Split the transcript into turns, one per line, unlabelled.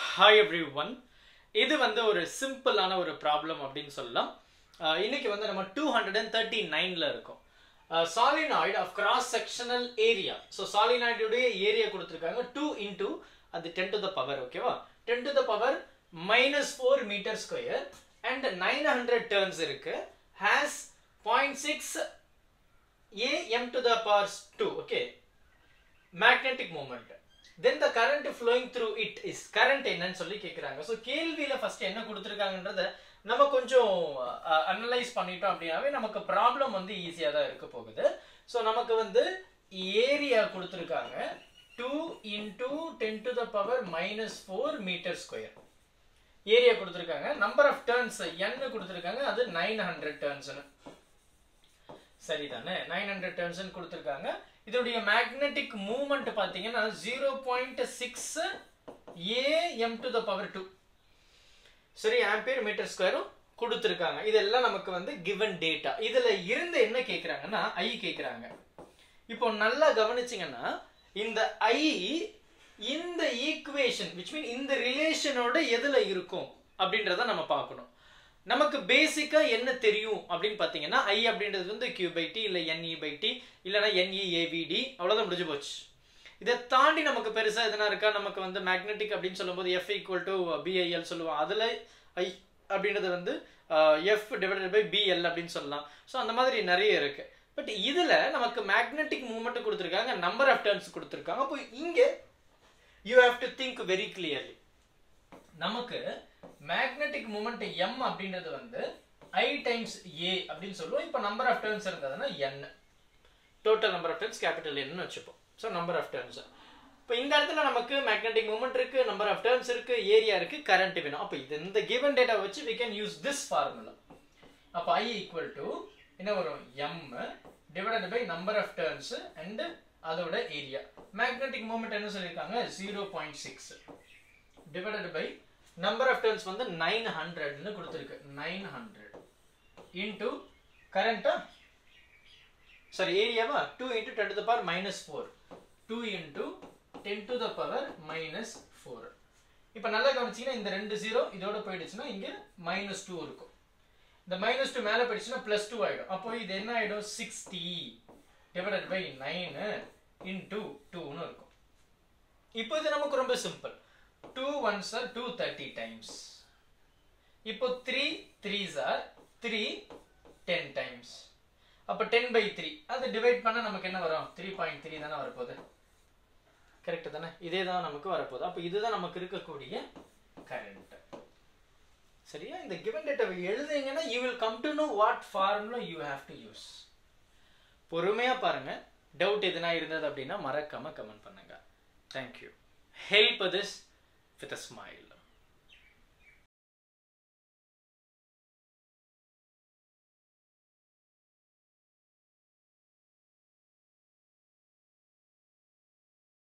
Hi everyone. இது வந்து ஒரு சிம்பிளான ஒரு ப்ராப்ளம் அப்படின்னு சொல்லலாம். இன்னைக்கு வந்து நம்ம 239ல இருக்கோம். Solenoid of cross sectional area. So solenoid உடைய ஏரியா கொடுத்திருக்காங்க 2 into அது 10 to the power, ஓகேவா? 10 to the power -4 meter square and 900 turns இருக்கு. Has 0.6 am to the power 2, okay? Magnetic moment. Then the current flowing through it is current என்னன்னு சொல்லி கேக்குறாங்க. So கேள்வியில first என்ன கொடுத்திருக்காங்கன்றத நம்ம கொஞ்சம் அனலைஸ் பண்ணிட்டோம் அப்படினாவே நமக்கு ப்ராப்ளம் வந்து ஈஸியா தான் இருக்க போகுது. சோ நமக்கு வந்து ஏரியா கொடுத்திருக்காங்க 2 into 10 to the power -4 meter square. Area கொடுத்திருக்காங்க. நம்பர் ஆஃப் டர்ன்ஸ் n கொடுத்திருக்காங்க. அது 900 டர்ன்ஸ். சரிதானே? 900 டர்ன்ஸ் கொடுத்திருக்காங்க. இதோடைய மேக்னெட்டிக் மூவ்மெண்ட் பாத்தீங்கன்னா 0.6 am to the power 2. சரி, ஆம்பியர் மீட்டர் ஸ்கொயரும் கொடுத்திருக்காங்க. இதெல்லாம் நமக்கு வந்து given data. இதுல இருந்து என்ன கேக்குறாங்கன்னா I கேக்குறாங்க. இப்போ நல்லா கவனிச்சீங்கன்னா இந்த I இந்த ஈக்குவேஷன் which mean இந்த ரிலேஷனோட எதுல இருக்கும் அப்படின்றத நம்ம பார்க்கணும். நமக்கு பேசிக்கா என்ன தெரியும் அப்படின்னு பாத்தீங்கன்னா I அப்படின்றது வந்து q/t இல்ல ne/t இல்லனா neavd, அவ்வளவுதான், முடிஞ்சு போச்சு. இதை தாண்டி நமக்கு பெருசா எதனா இருக்கா? நமக்கு வந்து மேக்னெட்டிக் அப்படின்னு சொல்லும்போது F = BIL சொல்லுவோம். அதுல I அப்படின்றது வந்து F/BL அப்படின்னு சொல்லலாம். ஸோ அந்த மாதிரி நிறைய இருக்கு. பட் இதுல நமக்கு மேக்னெட்டிக் மூவ்மெண்ட் கொடுத்துருக்காங்க, நம்பர் ஆஃப் டர்ன்ஸ் கொடுத்துருக்காங்க. அப்போ இங்க you have to think very clearly. நமக்கு மேக்னெட்டிக் மூமெண்ட் m அப்படின்றது வந்து I times a அப்படின்னு சொல்லுவோம். இப்போ நம்பர் ஆஃப் டர்ன்ஸ் இருந்ததுன்னா n, total number of turns capital n வச்சுப்போம். So number of turns. இப்போ இந்த இடத்துல நமக்கு மேக்னெட்டிக் மூமெண்ட் இருக்கு, நம்பர் ஆஃப் டர்ன்ஸ் இருக்கு, ஏரியா இருக்கு, கரண்ட் வேணும். அப்போ இது இந்த given data வச்சு we can use this formula. அப்போ I = என்ன வரும்? m divided by number of turns and அதோட ஏரியா. மேக்னெட்டிக் மூமெண்ட் என்ன சொல்லிருக்காங்க? 0.6 divided by number of turns வந்து 900 ன்னு கொடுத்திருக்கு. 900 into கரண்டா, சாரி ஏரியாவா 2 into 10 to the power -4, 2 into 10 to the power -4. இப்போ நல்லா கவனிச்சீங்கன்னா இந்த ரெண்டு 0 இதோட போயிடுச்சுன்னா இங்க -2 இருக்கும். இந்த -2 மேல போயிடுச்சுன்னா +2 ஆயிடும். அப்போ இது என்ன ஆயிடும்? 60 divided by 9 into 2 ன்னு இருக்கும். இப்போ இது நமக்கு ரொம்ப சிம்பிள். 2 1s are 230 times. இப்போ 3 3s are 3 10 times. அப்ப 10/3 அது டிவைட் பண்ணா நமக்கு என்ன வரும்? 3.3 தானே வரப்போகுது. கரெக்ட் தானே? இதே தான் நமக்கு வரப்போகுது. அப்ப இதுதான் நமக்கு இருக்கக்கூடிய கரண்ட். சரியா? இந்த given data எழுதுனீங்கன்னா you will come to know what formula you have to use. பொறுமையா பாருங்க. டவுட் எதுனா இருந்தது அப்படின்னா மறக்காம கமெண்ட் பண்ணுங்க. Thank you. Help this with a smile.